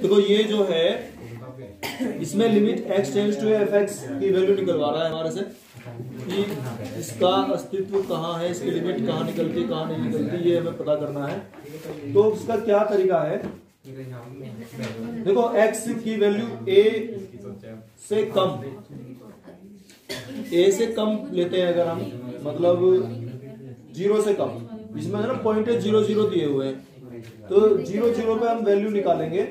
देखो ये जो है इसमें limit x tends to F X की वैल्यू निकलवा रहा है हमारे से कि इसका अस्तित्व कहाँ है, इसकी लिमिट कहाँ निकलती कहाँ नहीं निकलती, ये हमें पता करना है। तो उसका क्या तरीका है, देखो x की वैल्यू a से कम, a से कम लेते हैं अगर हम, मतलब 0 से कम, इसमें है ना पॉइंट 0 0 दिए हुए हैं, तो 0 0 पे हम वैल्यू निकालेंगे।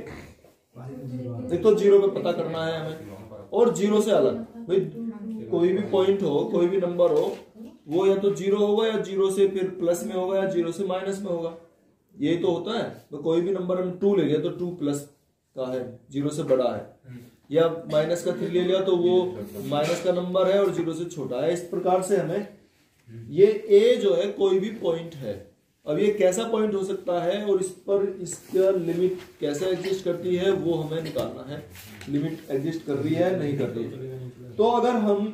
एक तो 0 पे पता करना है हमें, और 0 से अलग, भाई कोई भी पॉइंट हो, कोई भी नंबर हो, वो या तो 0 होगा या 0 से फिर प्लस में होगा या 0 से माइनस में होगा, यही तो होता है। तो कोई भी नंबर हम 2 ले लिया तो 2 प्लस का है, 0 से बड़ा है, या माइनस का 3 ले लिया तो वो माइनस का नंबर है और 0 से छोटा है। इस प्रकार से हमें ये a जो है कोई भी पॉइंट है, अब ये कैसा पॉइंट हो सकता है और इस पर इसका लिमिट कैसे एग्जिस्ट करती है वो हमें निकालना है, लिमिट एग्जिस्ट कर रही है नहीं कर रही है। तो अगर हम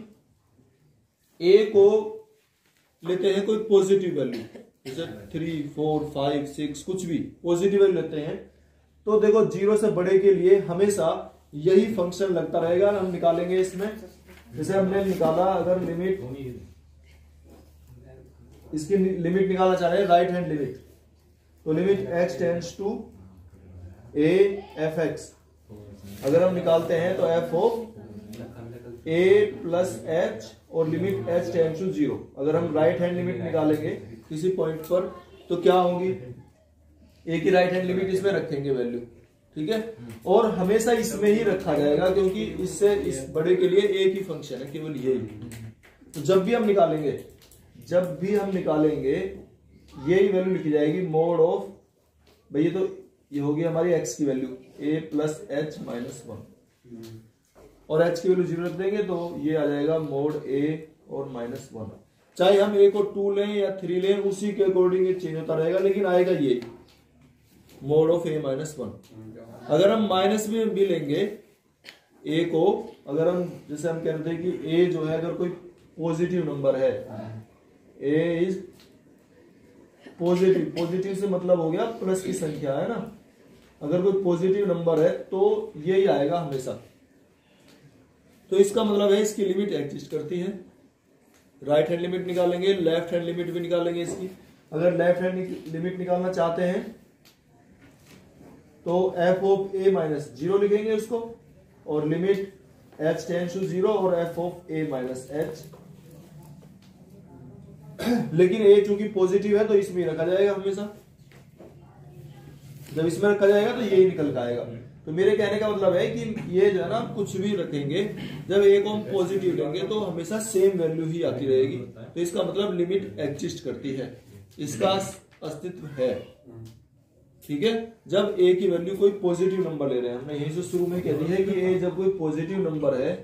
a को लेते हैं कोई पॉजिटिव वैल्यू, जैसे 3 4 5 6 कुछ भी पॉजिटिव वैल्यू लेते हैं, तो देखो 0 से बड़े के लिए हमेशा यही फंक्शन लगता रहेगा। हम निकालेंगे इसमें, जैसे हमने निकाला, अगर लिमिट, इसकी लिमिट निकालना चाह रहे हैं राइट हैंड लिमिट, तो limit x tends to a F X, अगर हम निकालते हैं तो f of a plus h और लिमिट h टेंड्स टू 0। अगर हम राइट हैंड लिमिट निकालेंगे किसी पॉइंट पर तो क्या होगी, a की राइट हैंड लिमिट इसमें रखेंगे वैल्यू, ठीक है, और हमेशा इसमें ही रखा जाएगा क्योंकि इससे इस बड़े के लिए एक ही फंक्शन है, केवल यही। तो जब भी हम निकालेंगे यही वैल्यू लिखी जाएगी, मोड ऑफ, भाई ये तो ये होगी हमारी x की value a plus h minus 1, और h की वैल्यू 0 रख देंगे तो ये आ जाएगा मोड a और माइनस 1। चाहे हम a को 2 लें या 3 लें, उसी के अकॉर्डिंग ये चेंज होता रहेगा, लेकिन आएगा ये मोड ऑफ a माइनस 1। अगर हम माइनस में भी लेंगे a को, अगर हम जैसे हम कहते हैं कि a जो है अगर कोई पॉजिटिव नंबर है, a इज पॉजिटिव, पॉजिटिव से मतलब हो गया प्लस की संख्या है ना, अगर कोई पॉजिटिव नंबर है तो यही आएगा हमेशा। तो इसका मतलब है इसकी लिमिट एग्जिस्ट करती है। राइट हैंड लिमिट निकालेंगे, लेफ्ट हैंड लिमिट भी निकालेंगे इसकी। अगर लेफ्ट हैंड लिमिट निकालना चाहते हैं तो f ऑफ a माइनस 0 लिखेंगे उसको, और लिमिट h टेंड्स टू 0 और f of a minus h, लेकिन a चूंकि पॉजिटिव है तो इसमें रखा जाएगा हमेशा, जब इसमें रखा जाएगा तो यही निकल के आएगा। तो मेरे कहने का मतलब है कि ये जो है ना कुछ भी रखेंगे, जब a को हम पॉजिटिव लेंगे तो हमेशा सेम वैल्यू ही आती रहेगी, तो इसका मतलब लिमिट एग्जिस्ट करती है, इसका अस्तित्व है, ठीक है। जब a की वैल्यू कोई पॉजिटिव नंबर ले रहे हैं, हमने यही से शुरू में कह दी है कि a जब कोई पॉजिटिव नंबर है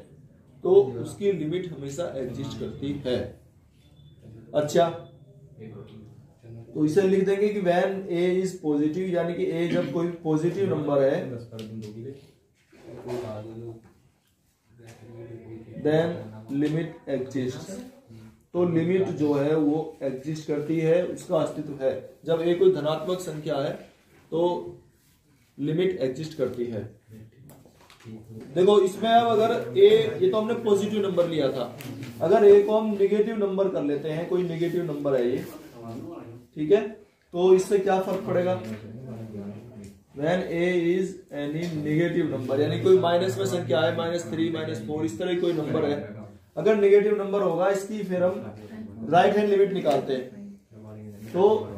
तो उसकी लिमिट हमेशा एग्जिस्ट करती है। अच्छा, तो इसे लिख देंगे कि व्हेन a इज पॉजिटिव, यानी कि a जब कोई पॉजिटिव नंबर है देन लिमिट एग्जिस्ट, तो लिमिट जो है वो एग्जिस्ट करती है, उसका अस्तित्व है। जब a कोई धनात्मक संख्या है तो लिमिट एग्जिस्ट करती है। देखो इसमें अब अगर a, ये तो हमने पॉजिटिव नंबर लिया था, अगर a को हम निगेटिव नंबर कर लेते हैं, कोई निगेटिव नंबर है ये, ठीक है, तो इससे क्या फर्क पड़ेगा, when a is any negative number, यानी कोई माइनस में संख्या है, -3 -4 इस तरह कोई नंबर है, अगर निगेटिव नंबर होगा इसकी फिर हम राइट हैंड लिमिट निकालते हैं, तो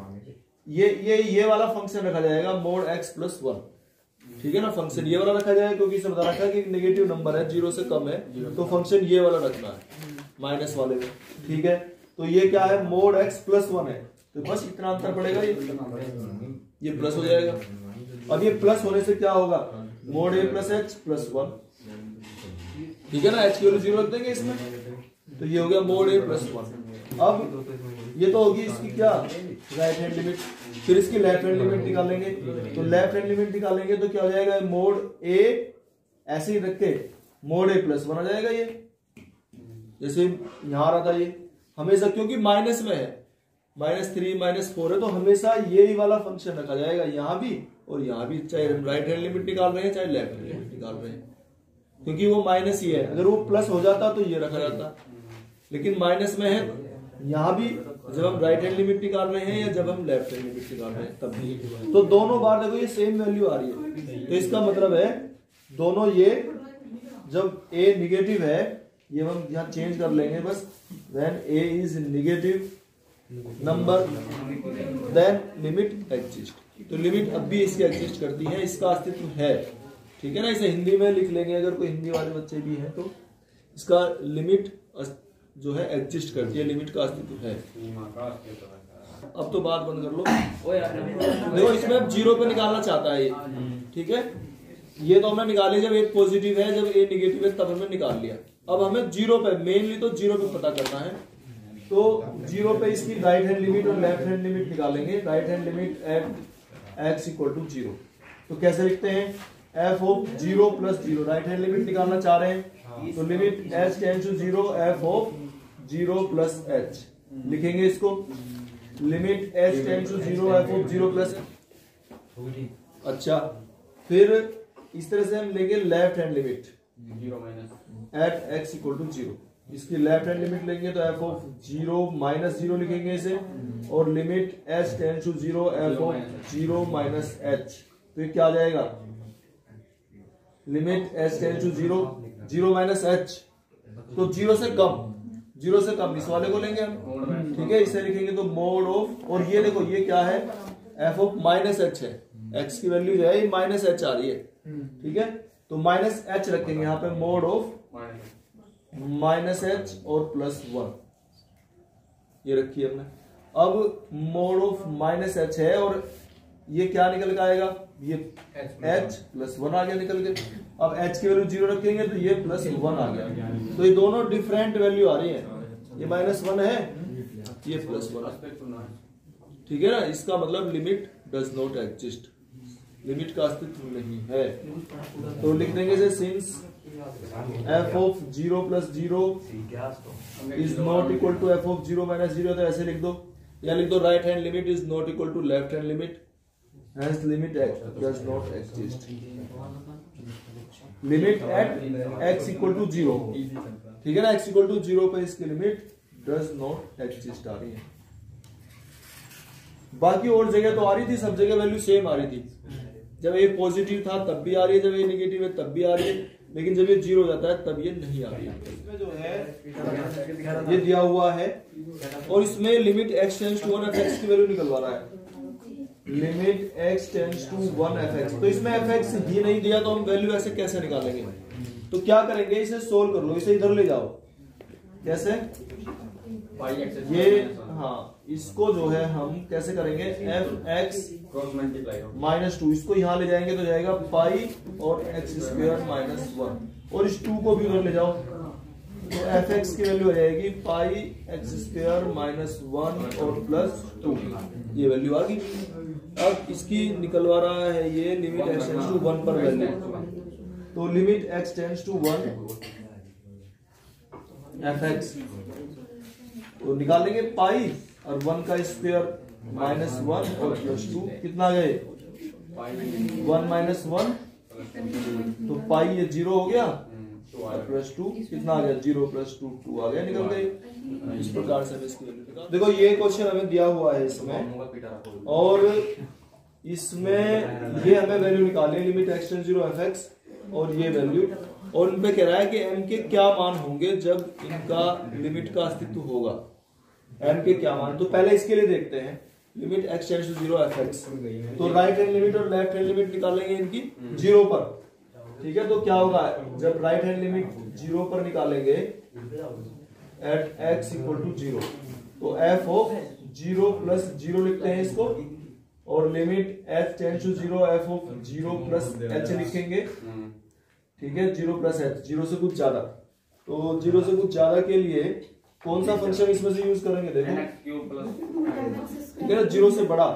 ये वाला फंक्शन रखा जाएगा मोड x प्लस 1, ठीक है ना, फंक्शन ये वाला रखा जाएगा क्योंकि इसे बता रखा है कि नेगेटिव नंबर है, 0 से कम है, तो फंक्शन ये वाला रखना है माइनस वाले में, ठीक है। तो ये क्या है, मोड x प्लस 1 है, तो बस इतना अंतर पड़ेगा, ये प्लस हो जाएगा। अब ये प्लस होने से क्या होगा, mode a plus h plus 1, ठीक है ना, h की वैल्यू 0 रख देंगे इसमें, तो ये हो गया मोड a प्लस 1। अब ये तो होगी इसकी क्या, राइट हैंड लिमिट, फिर इसकी लेफ्ट हैंड लिमिट निकालेंगे, तो लेफ्ट हैंड लिमिट निकालेंगे तो क्या हो जाएगा, मोड a ऐसे ही रख के मोड a प्लस 1 आ जाएगा, ये जैसे यहां रहा था ये हमेशा, क्योंकि माइनस में है -3 -4 है, तो हमेशा यही वाला फंक्शन रखा जाएगा यहाँ भी और यहाँ भी, चाहे राइट हैंड लिमिट निकाल रहे हैं चाहे लेफ्ट हैंड लिमिट निकाल रहे हैं, क्योंकि वो माइनस ही है। अगर वो प्लस हो जाता तो ये रखा जाता, लेकिन माइनस में है यहाँ भी, जब हम राइट हैंड लिमिट निकाल रहे हैं या जब हम लेफ्ट हैंड लिमिट निकाल रहे हैं तब भी, तो दोनों बार देखो ये सेम वैल्यू आ रही है। तो इसका मतलब है दोनों, ये जब a निगेटिव है, ये हम यहाँ चेंज कर लेंगे बस, when a is negative number then limit exist. तो लिमिट अब भी इसकी एग्जिस्ट करती है, इसका अस्तित्व है, ठीक है ना। इसे हिंदी में लिख लेंगे, अगर कोई हिंदी वाले बच्चे भी हैं तो इसका लिमिट जो है एग्जिस्ट करती है, लिमिट का अस्तित्व है। अब तो बात बंद कर लो। देखो इसमें अब 0 पे निकालना चाहता है ये, ठीक है। ये तो हमने निकाली जब एक पॉजिटिव है, जब ए निगेटिव है तब हमने निकाल लिया। अब हमें 0 पे, मेनली तो 0 पे पता करना है, तो 0 पे इसकी राइट हैंड लिमिट और लेफ्ट हैंड लिमिट निकालेंगे। Right hand limit at x equal to 0, तो कैसे लिखते हैं, f of 0 plus 0, right hand limit निकालना चाह रहे हैं, तो limit h tends to 0 f of 0 plus h लिखेंगे इसको। Limit h tends to 0 f of 0 plus, अच्छा फिर इस तरह से हम लेंगे left hand limit at x equal to 0, इसकी लेफ्ट हैंड लिमिट लेंगे तो f ऑफ 0 माइनस 0 लिखेंगे इसे, और limit h tends to 0 f of 0 minus h, तो ये क्या आ जाएगा, limit h tends to 0 0 minus h, तो 0 से कम, 0 से कम इस वाले को लेंगे हम, ठीक है। इसे लिखेंगे तो मोड ऑफ, और ये देखो ये क्या है, f ऑफ माइनस h है, x की वैल्यू जो है ये माइनस h आ रही है, ठीक है। तो माइनस h रखेंगे यहाँ पे, मोड ऑफ माइनस h और प्लस 1, ये रखी है हमने। अब मोड ऑफ माइनस h है और ये क्या निकल के आएगा, ये h प्लस 1 आ गया निकल के। अब h की वैल्यू 0 रखेंगे तो ये प्लस 1 आ गया, तो ये दोनों डिफरेंट वैल्यू आ रही है, ये -1 है, ये +1, ठीक है ना। इसका मतलब limit does not exist, limit का अस्तित्व नहीं है। तो लिख देंगे से since f of 0 plus 0 is not equal to f of 0 minus 0, तो ऐसे लिख दो, या लिख दो right hand limit is not equal to left hand limit, hence limit does not exist, limit at x equal to 0, ठीक है ना। x इक्वल टू 0 पे इसकी लिमिट डज नॉट एग्जिस्ट आ रही है। बाकी और जगह तो आ रही थी, सब जगह वैल्यू सेम आ रही थी, जब ये पॉजिटिव था तब भी आ रही है, जब ये नेगेटिव है तब भी आ रही है, लेकिन जब ये 0 हो जाता है तब ये नहीं आ रही है। इसमें जो है ये दिया हुआ है, और इसमें limit x tends to 1 fx की वैल्यू निकलवा रहा है, limit x tends to 1 fx, तो इसमें fx ही नहीं दिया तो हम वैल्यू ऐसे कैसे निकालेंगे, तो क्या करेंगे, इसे सोल्व कर लो, इसे इधर ले जाओ, कैसे, ये हाँ, इसको जो है हम कैसे करेंगे, fx माइनस 2, इसको यहाँ ले जाएंगे तो जाएगा पाई और x स्क्वायर माइनस 1, और इस 2 को भी उधर ले जाओ, तो fx की वैल्यू आ जाएगी पाई x स्क्वायर माइनस 1 और प्लस 2, ये वैल्यू आ गई। अब इसकी निकलवा रहा है ये लिमिट x टेंड्स टू 1 पर वैल्यू, तो limit x tends to 1 fx, तो निकालेंगे पाई और 1 का स्क्वायर माइनस 1 और प्लस 2, कितना गए 1 माइनस 1, तो पाई ये 0 हो गया और प्लस 2 कितना आ गया, 0 प्लस 2 2 आ गया, निकल गई। इस प्रकार से इसकी वैल्यू निकाल, देखो ये क्वेश्चन हमें दिया हुआ है इसमें, और इसमें ये हमें वैल्यू निकालनी है, लिमिट x टेंड्स 0 fx, और ये वैल्यू, और उनपे कह रहा है कि m के क्या मान होंगे जब इनका लिमिट का अस्तित्व होगा, m के क्या मान, तो पहले इसके लिए देखते हैं, limit x tends to 0 fx, तो राइट हैंड लिमिट और लेफ्ट हैंड लिमिट निकालेंगे इनकी 0 पर, ठीक है। तो क्या होगा, जब राइट हैंड लिमिट 0 पर निकालेंगे एट x इक्वल टू 0, तो f ऑफ 0 प्लस 0 लिखते हैं इसको, और limit h tends to 0 f of 0 plus h लिखेंगे, ठीक है, 0 प्लस h, 0 से कुछ ज्यादा, तो 0 से कुछ ज्यादा के लिए कौन सा फंक्शन इसमें से यूज करेंगे, देखो, ठीक है ना, 0 से बड़ा,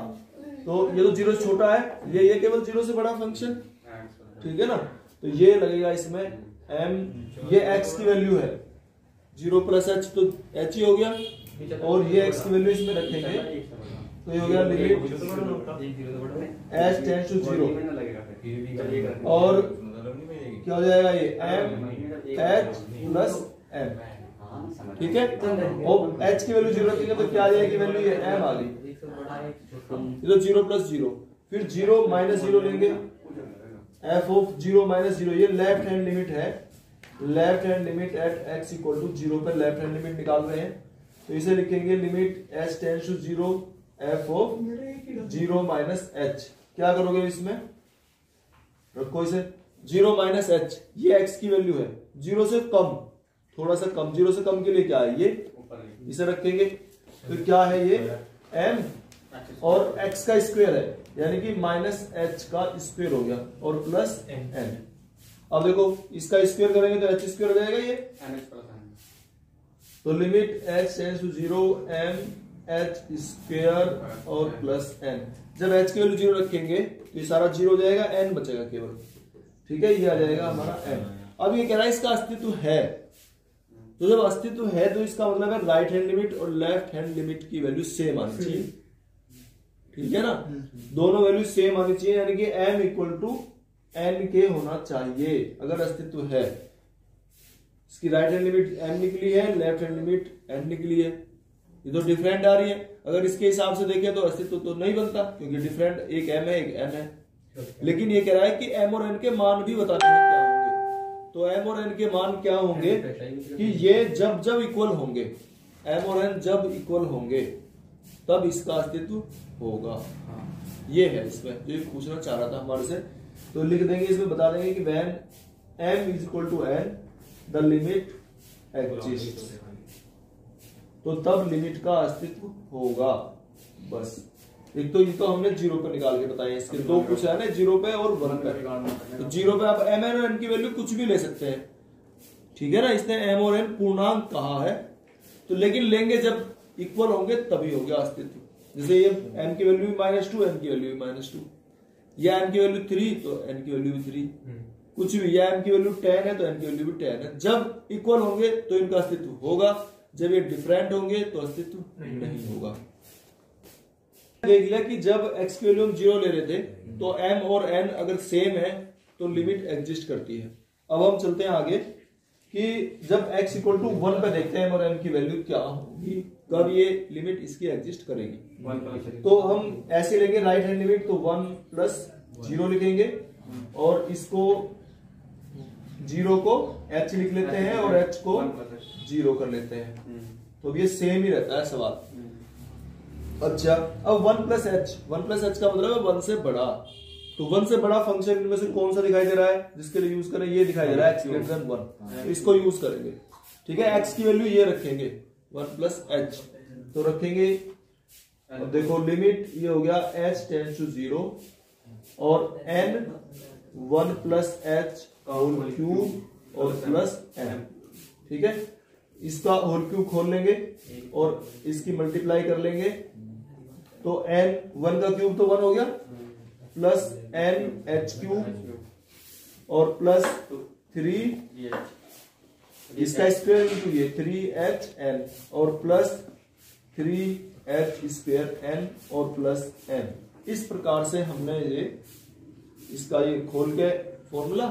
तो ये तो 0 से छोटा है, ये केवल 0 से बड़ा फंक्शन, ठीक है ना, तो ये लगेगा इसमें m, ये x की वैल्यू है, 0 प्लस h तो h ही हो गया, और ये x की वैल्यू इसमें रखेंगे तो ये हो गया लिमिट h टेंड्स टू 0 और क्या हो जाएगा ये m h प्लस m, ठीक है। और h की वैल्यू 0 रखेंगे तो क्या आ जाएगी वैल्यू, ये m आ गई, ये तो 0 प्लस 0, फिर 0 माइनस 0 लेंगे, f ऑफ 0 माइनस 0, ये लेफ्ट हैंड लिमिट है, left hand limit at x equal to 0 पर लेफ्ट हैंड लिमिट निकाल रहे हैं तो इसे लिखेंगे limit h tends to 0 f of 0 minus h। क्या करोगे इसमें, रखो इसे 0 माइनस h, ये x की वैल्यू है 0 से कम, थोड़ा सा कम, 0 से कम के लिए क्या है ये, इसे रखेंगे तो क्या है ये m और x का स्क्वायर है यानी कि माइनस h का स्क्वायर हो गया और प्लस n। अब देखो इसका स्क्वायर करेंगे तो h स्क्वायर हो जाएगा ये, तो limit h tends to 0 m h square और प्लस n। जब h की वैल्यू 0 रखेंगे तो ये सारा 0 हो जाएगा, n बचेगा केवल, ठीक है, ये आ जाएगा हमारा n। अब ये कह रहा है इसका अस्तित्व है, तो जब अस्तित्व है तो इसका मतलब है राइट हैंड लिमिट और लेफ्ट हैंड लिमिट की वैल्यू सेम आनी चाहिए, ठीक है ना, दोनों वैल्यू सेम आनी चाहिए यानी कि m इक्वल टू n के होना चाहिए अगर अस्तित्व है। इसकी राइट हैंड लिमिट m निकली है, लेफ्ट हैंड लिमिट n निकली है, ये तो डिफरेंट आ रही है, अगर इसके हिसाब से देखें तो अस्तित्व तो नहीं बनता क्योंकि डिफरेंट एक m है एक n है, लेकिन ये कह रहा है कि m और n के मान भी बताते हैं क्या होंगे, तो m और n के मान क्या होंगे कि ये जब जब इक्वल होंगे, m और n जब इक्वल होंगे तब इसका अस्तित्व होगा, ये है इसमें जो ये पूछना चाह रहा था हमारे से, तो लिख देंगे इसमें, बता देंगे कि when m is equal to n the limit exists, तो तब लिमिट का अस्तित्व होगा। बस एक तो ये तो हमने 0 पे निकाल के बताया, इसके दो कुछ है ना 0 पे और 1 पे, तो 0 पे आप m और n की वैल्यू कुछ भी ले सकते हैं, ठीक है ना, इसने m और n पूर्णांक कहा है तो, लेकिन लेंगे जब इक्वल होंगे तभी हो गया अस्तित्व। जैसे ये m की वैल्यू -2 n की वैल्यू -2, या m की वैल्यू 3 तो n की वैल्यू भी 3, कुछ भी, या m की वैल्यू 10 है तो n की वैल्यू भी 10 है, जब इक्वल होंगे तो इनका अस्तित्व होगा, जब ये डिफरेंट होंगे तो अस्तित्व नहीं होगा। देख लिया कि जब x की वैल्यू हम 0 ले रहे थे तो m और n अगर सेम है तो लिमिट एग्जिस्ट करती है। अब हम चलते हैं आगे कि जब x इक्वल टू 1 पे देखते हैं m और n की वैल्यू क्या होगी, कब ये लिमिट इसकी एग्जिस्ट करेगी, तो हम ऐसे लेंगे राइट हैंड लिमिट, तो 1 प्लस 0 लिखेंगे और इसको 0 को h लिख लेते हैं और h को 0 कर लेते हैं, तो ये सेम ही रहता है सवाल। अच्छा अब 1 प्लस h का मतलब है 1 से बड़ा, तो 1 से बड़ा फंक्शन इनमें से कौन सा दिखाई दे रहा है जिसके लिए यूज करें, ये दिखाई दे रहा है x ग्रेटर देन 1, तो इसको यूज करेंगे, ठीक है, x की वैल्यू ये रखेंगे 1 प्लस h, तो रखेंगे, अब देखो लिमिट ये हो गया h टेंड्स टू 0 और n 1 plus h whole cube और प्लस m, ठीक है, इसका होल क्यूब खोल लेंगे और इसकी मल्टीप्लाई कर लेंगे, तो n 1 का क्यूब तो 1 हो गया प्लस n h क्यूब और प्लस 3 इसका स्क्वायर इंटू ये 3h n और प्लस 3h स्क्वायर n और प्लस m। इस प्रकार से हमने ये इसका ये खोल के फॉर्मूला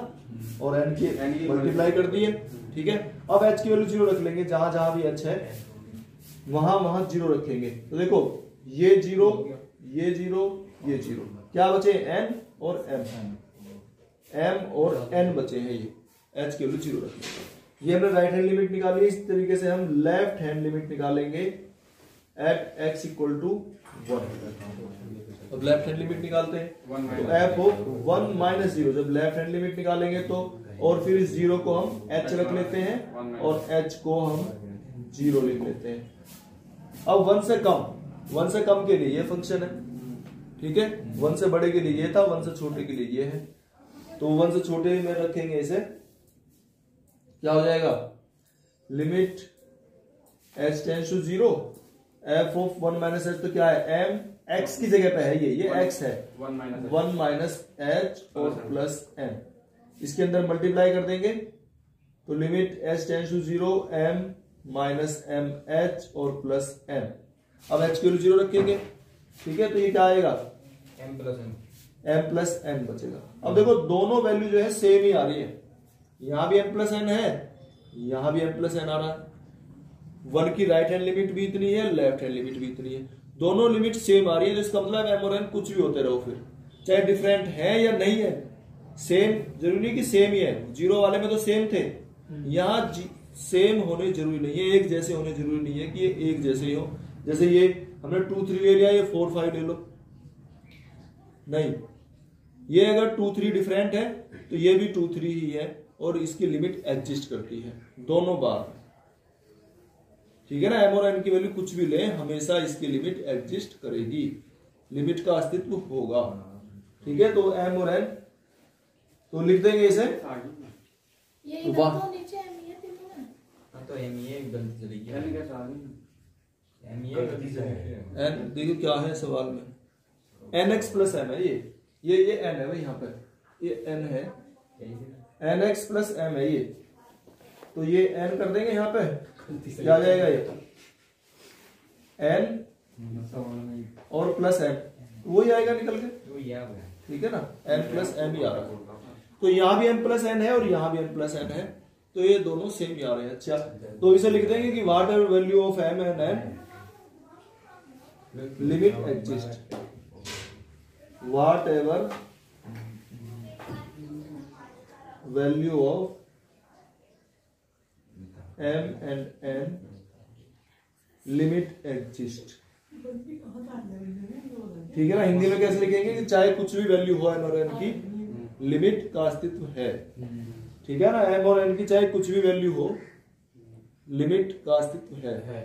और n की मल्टीप्लाई कर दी है, ठीक है। अब h की वैल्यू 0 रख लेंगे, जहां जहां भी h है वहां वहां 0 रखेंगे, तो देखो ये 0 ये 0 ये 0, क्या बचे n और m और n बचे हैं, ये h की वैल्यू 0 रखेंगे। ये हमने राइट हैंड लिमिट निकाली, इस तरीके से हम लेफ्ट हैंड लिमिट निकालेंगे एट x इक्वल टू 1। अब लेफ्ट हैंड लिमिट निकालते हैं, तो f ऑफ 1 माइनस 0, जब लेफ्ट हैंड लिमिट निकालेंगे तो, और फिर इस 0 को हम h रख लेते हैं और h को हम 0 लिख लेते हैं। अब 1 से कम के लिए ये फंक्शन है, ठीक है, 1 से बड़े के लिए ये था, 1 से छोटे के लिए ये है, तो 1 से छोटे में रखेंगे इसे, क्या हो जाएगा, limit h tends to 0 f of 1 minus h, तो क्या है m x की जगह पे है, ये x है 1 माइनस h और प्लस m, इसके अंदर मल्टीप्लाई कर देंगे तो limit h tends to 0 m minus M H और प्लस एन। अब एच की वैल्यू 0 रखेंगे, ठीक है, तो ये क्या आएगा M plus N, M plus N बचेगा। अब देखो दोनों वैल्यू जो है सेम ही आ रही है, यहां भी एम प्लस एन है, यहां भी एम प्लस एन आ रहा है। वन की राइट हैंड लिमिट भी इतनी है, लेफ्ट हैंड लिमिट भी इतनी है, दोनों लिमिट सेम आ रही है, तो इसका मतलब एम और एन कुछ भी होते रहो, फिर चाहे डिफरेंट है या नहीं है, सेम जरूरी नहीं कि सेम ही है। जीरो वाले में तो सेम थे, यहाँ सेम होने जरूरी नहीं है, एक जैसे होने जरूरी नहीं है कि ये एक जैसे ही हो। जैसे ये हमने 2 3 ले लिया, ये 4 5 ले लो, नहीं, ये अगर 2 3 डिफरेंट है तो ये भी 2 3 ही है, और इसकी लिमिट एग्जिस्ट करती है दोनों बार, ठीक है ना। एम और एन की वैल्यू कुछ भी ले, हमेशा इसकी लिमिट एग्जिस्ट करेगी, लिमिट का अस्तित्व होगा, ठीक है। तो एम और एन तो लिख देंगे इसे, ये इधर तो नीचे एम ही है तीनों में। हाँ तो एम ये गलती चली गई, एन कैसा आ गई, एम ये गलती चली गई। एन देखिए क्या है सवाल में, एन एक्स प्लस एम है, ये एन है भाई, यहाँ पे ये एन है, एन एक्स प्लस एम है ये, तो ये एन कर देंगे यहाँ पे, क्या आ जाएगा ये एन और प्लस एम, वही आएगा निकल के, तो ये आ गया, ठीक है ना, एन प्लस एम ही आ रहा है। तो यहाँ भी एन प्लस एन है और यहाँ भी एन प्लस एन है, तो ये दोनों सेम ही आ रहे हैं। अच्छा, तो इसे लिख देंगे कि whatever value of M and N limit exist, whatever value of M and N limit exist, ठीक है ना। हिंदी में कैसे लिखेंगे कि चाहे कुछ भी वैल्यू हो एन और एन की, लिमिट का अस्तित्व है, ठीक है ना। एम और एन की चाहे कुछ भी वैल्यू हो, लिमिट का अस्तित्व है।